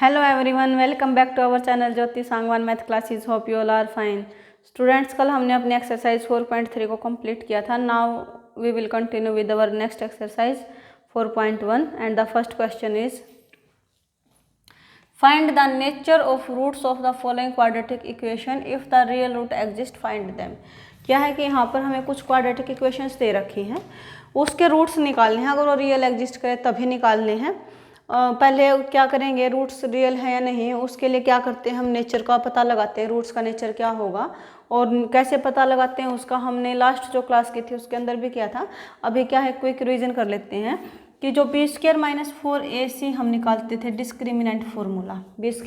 Hello everyone, welcome back to our channel Jyoti Sangwan math classes. Hope you all are fine. Students, कल हमने अपने exercise 4.3 को complete किया था। Now we will continue with our next exercise 4.1 and the first question is find the nature of roots of the following quadratic equation if the real root exist find them. क्या है कि यहाँ पर हमें कुछ quadratic equations दे रखी हैं, उसके रूट्स निकालने हैं। अगर वो रियल एग्जिस्ट करे तभी निकालने हैं। पहले क्या करेंगे, रूट्स रियल है या नहीं, उसके लिए क्या करते हैं, हम नेचर का पता लगाते हैं। रूट्स का नेचर क्या होगा और कैसे पता लगाते हैं उसका हमने लास्ट जो क्लास की थी उसके अंदर भी किया था। अभी क्या है, क्विक रिवीजन कर लेते हैं कि जो b² - 4ac हम निकालते थे डिस्क्रिमिनेंट फार्मूला। b² -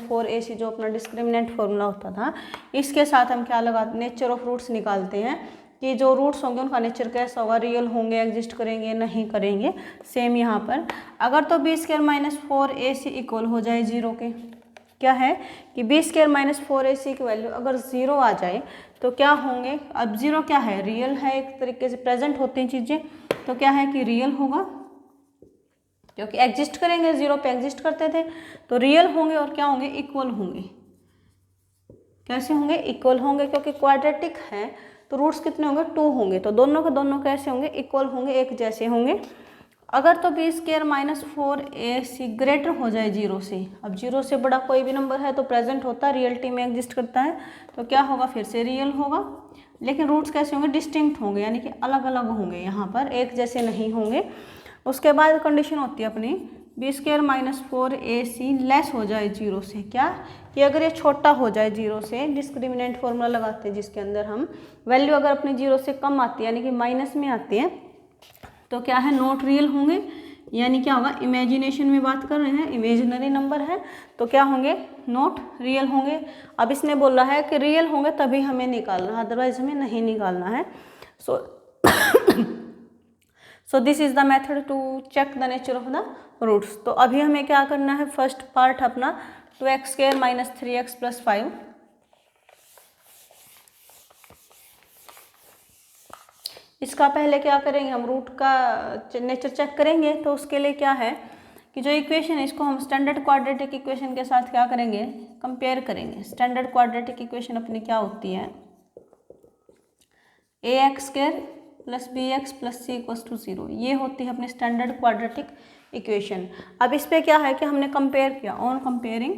4ac जो अपना डिस्क्रिमिनेंट फार्मूला होता था, इसके साथ हम क्या लगाते, नेचर ऑफ रूट्स निकालते हैं कि जो रूट्स होंगे उनका नेचर कैसा होगा, रियल होंगे, एग्जिस्ट करेंगे, नहीं करेंगे। सेम यहाँ पर अगर तो b² - 4ac इक्वल हो जाए 0 के, क्या है कि b² - 4ac की वैल्यू अगर 0 आ जाए तो क्या होंगे। अब 0 क्या है, रियल है, एक तरीके से प्रेजेंट होती हैं चीज़ें, तो क्या है कि रियल होगा क्योंकि एग्जिस्ट करेंगे, 0 पे एग्जिस्ट करते थे तो रियल होंगे और क्या होंगे, इक्वल होंगे। कैसे होंगे, इक्वल होंगे, क्योंकि क्वाड्रेटिक है तो रूट्स कितने होंगे, 2 होंगे, तो दोनों के दोनों कैसे होंगे, इक्वल होंगे, एक जैसे होंगे। अगर तो b² - 4ac ग्रेटर हो जाए 0 से, अब 0 से बड़ा कोई भी नंबर है तो प्रेजेंट होता है, रियलिटी में एग्जिस्ट करता है, तो क्या होगा, फिर से रियल होगा। लेकिन रूट्स कैसे होंगे, डिस्टिंक्ट होंगे, यानी कि अलग अलग होंगे, यहाँ पर एक जैसे नहीं होंगे। उसके बाद कंडीशन होती है अपनी b² - 4ac लेस हो जाए 0 से, क्या कि अगर ये छोटा हो जाए 0 से, डिस्क्रिमिनेंट फार्मूला लगाते हैं जिसके अंदर हम वैल्यू अगर अपनी 0 से कम आती है यानी कि माइनस में आती है तो क्या है, नॉट रियल होंगे। यानी क्या होगा, इमेजिनेशन में बात कर रहे हैं, इमेजिनरी नंबर है तो क्या होंगे, नॉट रियल होंगे। अब इसने बोला है कि रियल होंगे तभी हमें निकालना है, अदरवाइज हमें नहीं निकालना है। So this is the method to check the nature of the roots. तो अभी हमें क्या करना है, फर्स्ट पार्ट अपना 2x² - 3x + 5। इसका पहले क्या करेंगे, हम रूट का नेचर चेक करेंगे। तो उसके लिए क्या है कि जो इक्वेशन है इसको हम स्टैंडर्ड क्वाड्रेटिक इक्वेशन के साथ क्या करेंगे, कंपेयर करेंगे। स्टैंडर्ड क्वाड्रेटिक इक्वेशन अपनी क्या होती है, ax² + bx + c = 0, ये होती है अपनी स्टैंडर्ड क्वाड्रेटिक इक्वेशन। अब इस पे क्या है कि हमने कंपेयर किया, ऑन कंपेयरिंग,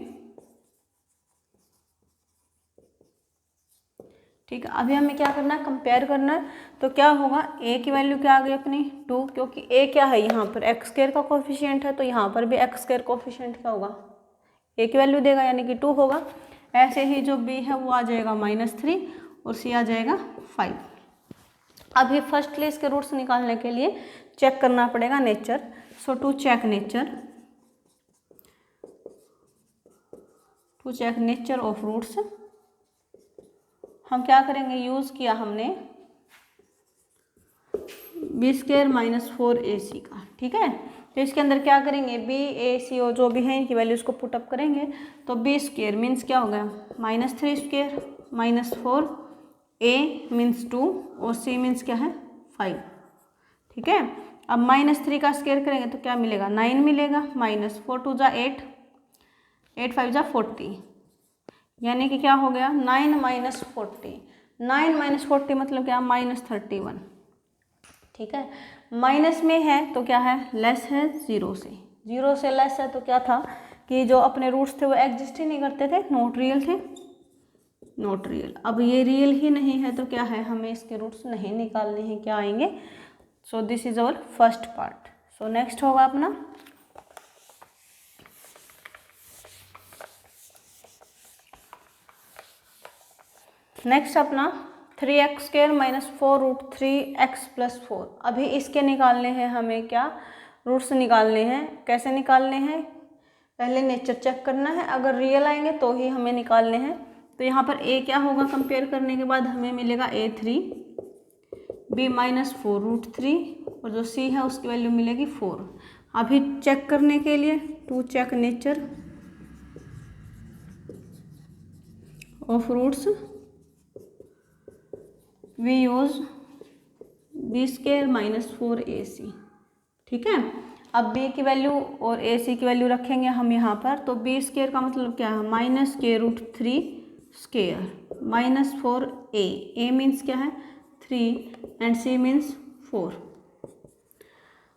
ठीक है। अभी हमें क्या करना है, कंपेयर करना है। तो क्या होगा, a की वैल्यू क्या आ गई अपनी 2, क्योंकि a क्या है, यहाँ पर x² का कोफिशिएंट है तो यहाँ पर भी x² कोफिशिएंट क्या होगा, a की वैल्यू देगा यानी कि 2 होगा। ऐसे ही जो b है वो आ जाएगा -3 और c आ जाएगा 5। अभी फर्स्टली इसके रूट्स निकालने के लिए चेक करना पड़ेगा nature. So to check nature of roots हम क्या करेंगे, यूज़ किया हमने b² - 4ac का, ठीक है। तो इसके अंदर क्या करेंगे, b a c और जो भी है इनकी वैल्यूज़ को पुटअप करेंगे। तो b² मीन्स क्या हो गया, -3² - 4, a मीन्स 2 और c मीन्स क्या है, 5, ठीक है। अब -3 का स्क्वायर करेंगे तो क्या मिलेगा, 9 मिलेगा। -4 × 2 = 8, 8 × 5 = 40, यानी कि क्या हो गया, 9 - 40, 9 - 40 मतलब क्या, -31, ठीक है। माइनस में है तो क्या है, लेस है 0 से, 0 से लेस है तो क्या था कि जो अपने रूट्स थे वो एग्जिस्ट ही नहीं करते थे, नॉट रियल थे, नॉट रियल। अब ये रियल ही नहीं है तो क्या है, हमें इसके रूट्स नहीं निकालने हैं, क्या आएंगे। So this is our first part. So next होगा अपना अपना 3x² - 4√3x + 4। अभी इसके निकालने हैं हमें, क्या रूट्स निकालने हैं। कैसे निकालने हैं, पहले नेचर चेक करना है, अगर रियल आएंगे तो ही हमें निकालने हैं। तो यहाँ पर a क्या होगा, कंपेयर करने के बाद हमें मिलेगा a3, b - 4√3 और जो c है उसकी वैल्यू मिलेगी 4। अभी चेक करने के लिए to check nature of roots we use b² - 4ac, ठीक है। अब बी की वैल्यू और ए सी की वैल्यू रखेंगे हम यहाँ पर, तो बी स्केयर का मतलब क्या है, -k√3 स्केयर -4a। ए मीन्स क्या है 3 एंड सी मीन्स 4।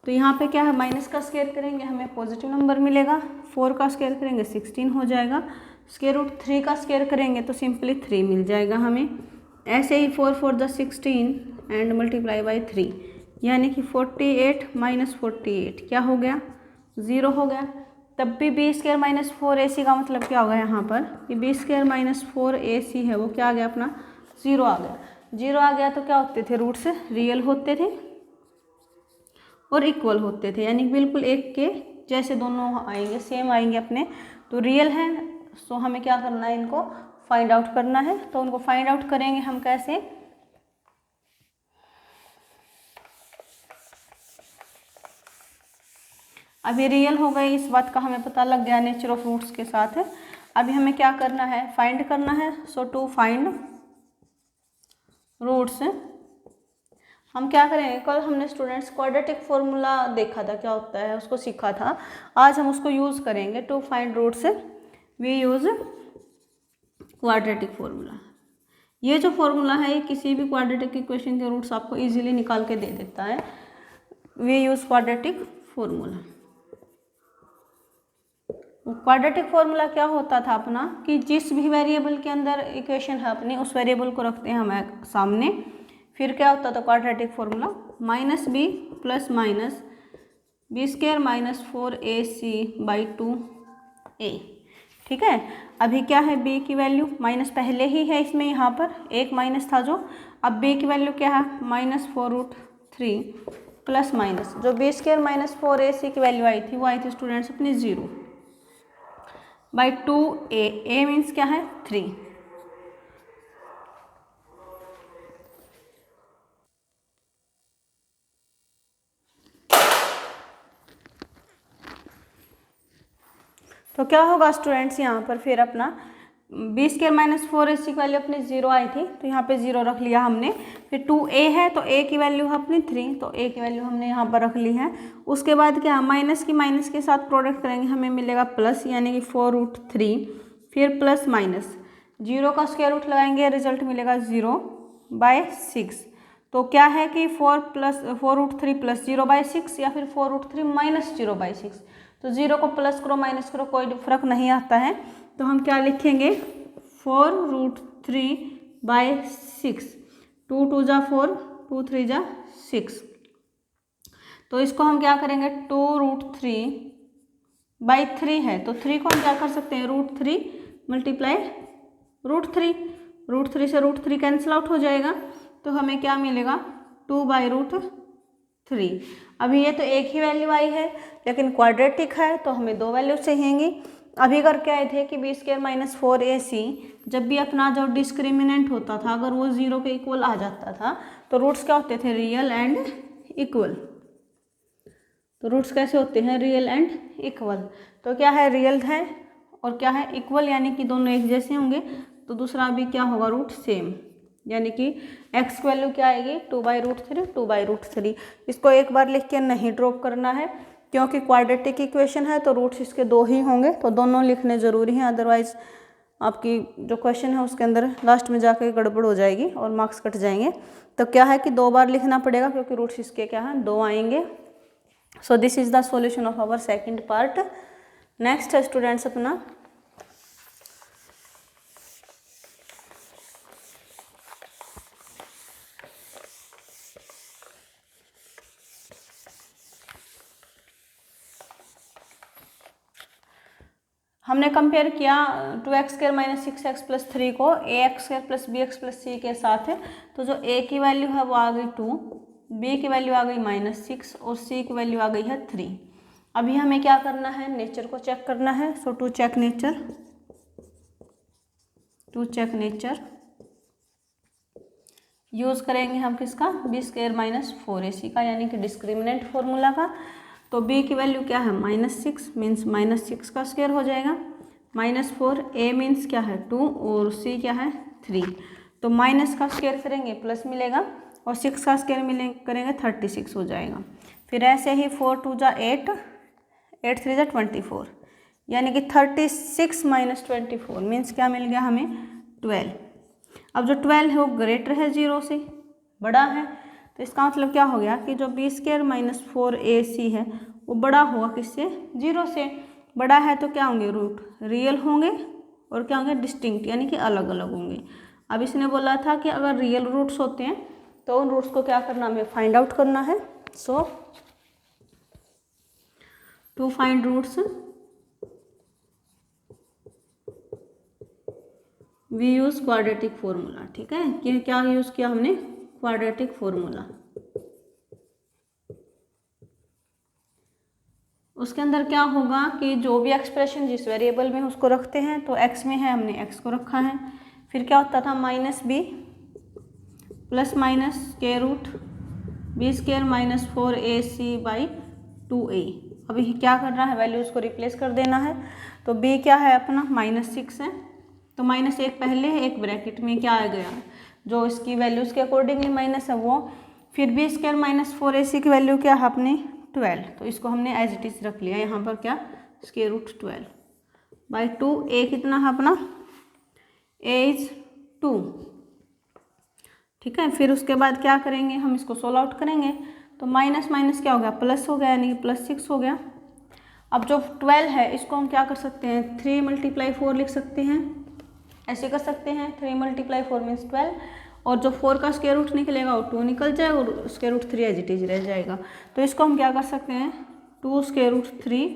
तो यहाँ पे क्या है, माइनस का स्केयर करेंगे हमें पॉजिटिव नंबर मिलेगा, 4 का स्केयर करेंगे 16 हो जाएगा, √3 का स्केयर करेंगे तो सिंपली 3 मिल जाएगा हमें। ऐसे ही 4 4 × 16 एंड मल्टीप्लाई बाई 3, यानी कि 48 - 48 क्या हो गया, 0 हो गया। तब भी बी स्केयर -4ac का मतलब क्या होगा यहाँ पर, कि बी स्केयर -4ac है वो क्या आ गया अपना, 0 आ गया। 0 आ गया तो क्या होते थे, रूट्स रियल होते थे और इक्वल होते थे, यानी बिल्कुल एक के जैसे दोनों आएंगे, सेम आएंगे अपने, तो रियल है। सो हमें क्या करना है, इनको फाइंड आउट करना है। तो उनको फाइंड आउट करेंगे हम कैसे, अभी रियल हो गए, इस बात का हमें पता लग गया नेचर ऑफ रूट्स के साथ। अभी हमें क्या करना है, फाइंड करना है। सो टू फाइंड रूट्स हम क्या करेंगे, कल हमने स्टूडेंट्स क्वाड्रेटिक फॉर्मूला देखा था, क्या होता है उसको सीखा था, आज हम उसको यूज़ करेंगे। To find roots we use quadratic formula. ये जो फॉर्मूला है, ये किसी भी क्वाड्रेटिक इक्वेशन के रूट्स आपको इजीली निकाल के दे देता है। We use quadratic formula. Quadratic formula क्या होता था अपना, कि जिस भी वेरिएबल के अंदर इक्वेशन है अपनी, उस वेरिएबल को रखते हैं हम सामने, फिर क्या होता था quadratic formula, -b + -b² -4ac/2a। ठीक है, अभी क्या है, b की वैल्यू माइनस पहले ही है इसमें, यहाँ पर एक माइनस था जो, अब b की वैल्यू क्या है, -4√3 प्लस माइनस जो b² -4ac की वैल्यू आई थी, वो आई थी स्टूडेंट्स अपनी 0/2a। a मीन्स क्या है 3। तो क्या होगा स्टूडेंट्स, यहाँ पर फिर अपना b² -4ac की वैल्यू अपनी 0 आई थी, तो यहाँ पे 0 रख लिया हमने। फिर 2a है तो a की वैल्यू है अपनी 3, तो a की वैल्यू हमने यहाँ पर रख ली है। उसके बाद क्या, माइनस की माइनस के साथ प्रोडक्ट करेंगे, हमें मिलेगा प्लस, यानी कि 4√3, फिर प्लस माइनस 0 का स्क्वायर रूट लगाएंगे, रिजल्ट मिलेगा 0/6। तो क्या है कि 4√3 + 0/6 या फिर 4√3 - 0/6। तो 0 को प्लस करो माइनस करो कोई फर्क नहीं आता है, तो हम क्या लिखेंगे 4√3/6। 2 2 × 4, 2 3 × 6। तो इसको हम क्या करेंगे, 2√3/3 है, तो 3 को हम क्या कर सकते हैं, √3 × √3। √3 से √3 कैंसिल आउट हो जाएगा, तो हमें क्या मिलेगा 2/√3। अभी ये तो एक ही वैल्यू आई है, लेकिन क्वाड्रेटिक है तो हमें 2 वैल्यू चाहिएंगी। अभी करके आए थे कि b² -4ac जब भी अपना जो डिस्क्रिमिनेंट होता था, अगर वो 0 के इक्वल आ जाता था, तो रूट्स क्या होते थे, रियल एंड इक्वल। तो रूट्स कैसे होते हैं, रियल एंड इक्वल। तो क्या है, रियल है और क्या है, इक्वल, यानी कि दोनों एक जैसे होंगे। तो दूसरा भी क्या होगा, रूट सेम, यानी कि x की वैल्यू क्या आएगी 2/√3, 2/√3। इसको एक बार लिख के नहीं ड्रॉप करना है, क्योंकि क्वाड्रेटिक इक्वेशन है तो रूट्स इसके 2 ही होंगे, तो दोनों लिखने ज़रूरी हैं, अदरवाइज आपकी जो क्वेश्चन है उसके अंदर लास्ट में जाकर गड़बड़ हो जाएगी और मार्क्स कट जाएंगे। तो क्या है कि 2 बार लिखना पड़ेगा, क्योंकि रूट्स इसके क्या हैं, 2 आएंगे। So this is the solution of our second part. Next है स्टूडेंट्स अपना हमने कंपेयर किया 2x² - 6x + 3 को ax² + bx + c के साथ। तो जो a की वैल्यू है वो आ गई 2, b की वैल्यू आ गई -6 और c की वैल्यू आ गई है 3। अभी हमें क्या करना है, नेचर को चेक करना है। So to check nature use करेंगे हम किसका, b² -4ac का, यानी कि डिस्क्रिमिनेंट फॉर्मूला का। तो b की वैल्यू क्या है, -6 मीन्स -6 का स्क्वायर हो जाएगा, -4, a मीन्स क्या है 2 और c क्या है 3। तो माइनस का स्क्वायर करेंगे प्लस मिलेगा, और 6 का स्क्वायर मिले करेंगे 36 हो जाएगा। फिर ऐसे ही 4 2 जा 8, 8 3 जा 24, यानी कि 36 माइनस 24 मीन्स क्या मिल गया हमें 12। अब जो 12 है वो ग्रेटर है 0 से, बड़ा है, तो इसका मतलब क्या हो गया कि जो बी स्क्वायर माइनस 4ac है वो बड़ा होगा किससे, 0 से। बड़ा है तो क्या होंगे, रूट रियल होंगे और क्या होंगे, डिस्टिंक्ट यानी कि अलग अलग होंगे। अब इसने बोला था कि अगर रियल रूट्स होते हैं तो उन रूट्स को क्या करना, हमें फाइंड आउट करना है। So to find roots we use quadratic formula. ठीक है, कि क्या यूज किया हमने, क्वाड्रेटिक फॉर्मूला। उसके अंदर क्या होगा कि जो भी एक्सप्रेशन जिस वेरिएबल में उसको रखते हैं, तो x में है हमने x को रखा है। फिर क्या होता था, minus B plus minus square root B square minus 4ac by 2a। अभी क्या करना है, वैल्यूज को रिप्लेस कर देना है। तो b क्या है अपना -6 है, तो -1 पहले है, एक ब्रैकेट में क्या आ गया, जो इसकी वैल्यूज के अकॉर्डिंगली माइनस है वो। फिर बी स्क्वायर माइनस 4ac की वैल्यू क्या है अपनी 12, तो इसको हमने एज इट इज रख लिया यहाँ पर क्या, स्क्वायर रूट 12 बाई 2। a कितना है अपना, a इज 2। ठीक है, फिर उसके बाद क्या करेंगे, हम इसको सोल्व आउट करेंगे, तो माइनस माइनस क्या हो गया, प्लस हो गया, यानी कि +6 हो गया। अब जो 12 है इसको हम क्या कर सकते हैं, 3 × 4 लिख सकते हैं, ऐसे कर सकते हैं, 3 × 4 मीन्स 12, और जो 4 का स्क्वायर रूट निकलेगा वो 2 निकल जाएगा और square root 3 as it is रह जाएगा। तो इसको हम क्या कर सकते हैं, 2 स्क्वायर रूट 3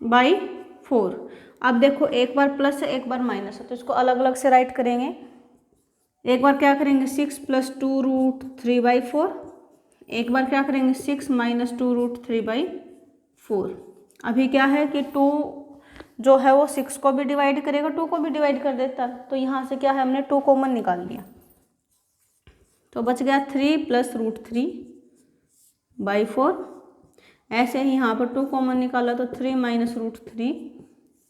बाई 4। अब देखो एक बार प्लस है एक बार माइनस है, तो इसको अलग अलग से राइट करेंगे। एक बार क्या करेंगे 6 + 2 रूट 3 बाई 4, एक बार क्या करेंगे 6 - 2 रूट 3 बाई 4। अभी क्या है कि 2 जो है वो 6 को भी डिवाइड करेगा, 2 को भी डिवाइड कर देता, तो यहाँ से क्या है हमने 2 कॉमन निकाल लिया, तो बच गया 3 + रूट 3 बाई 4। ऐसे ही यहाँ पर 2 कॉमन निकाला तो 3 - रूट 3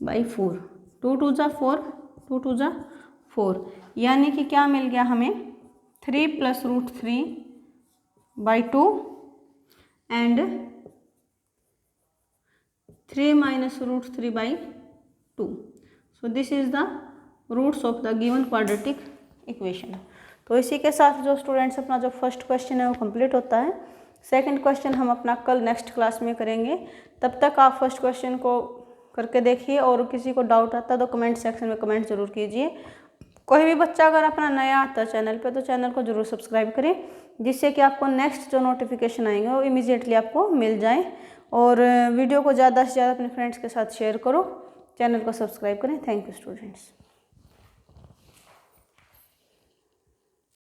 बाई 4, 2 2 जा 4, 2 2 जा 4, यानी कि क्या मिल गया हमें 3 + root 3 by 2 and 3 - root 3 by 2। So this is the roots of the given quadratic equation. तो इसी के साथ जो स्टूडेंट्स अपना जो फर्स्ट क्वेश्चन है वो कंप्लीट होता है। सेकंड क्वेश्चन हम अपना कल नेक्स्ट क्लास में करेंगे। तब तक आप फर्स्ट क्वेश्चन को करके देखिए, और किसी को डाउट आता है तो कमेंट सेक्शन में कमेंट जरूर कीजिए। कोई भी बच्चा अगर अपना नया आता है चैनल पे तो चैनल को जरूर सब्सक्राइब करें, जिससे कि आपको नेक्स्ट जो नोटिफिकेशन आएंगे वो इमीडिएटली आपको मिल जाए। और वीडियो को ज़्यादा से ज़्यादा अपने फ्रेंड्स के साथ शेयर करो, चैनल को सब्सक्राइब करें। Thank you students.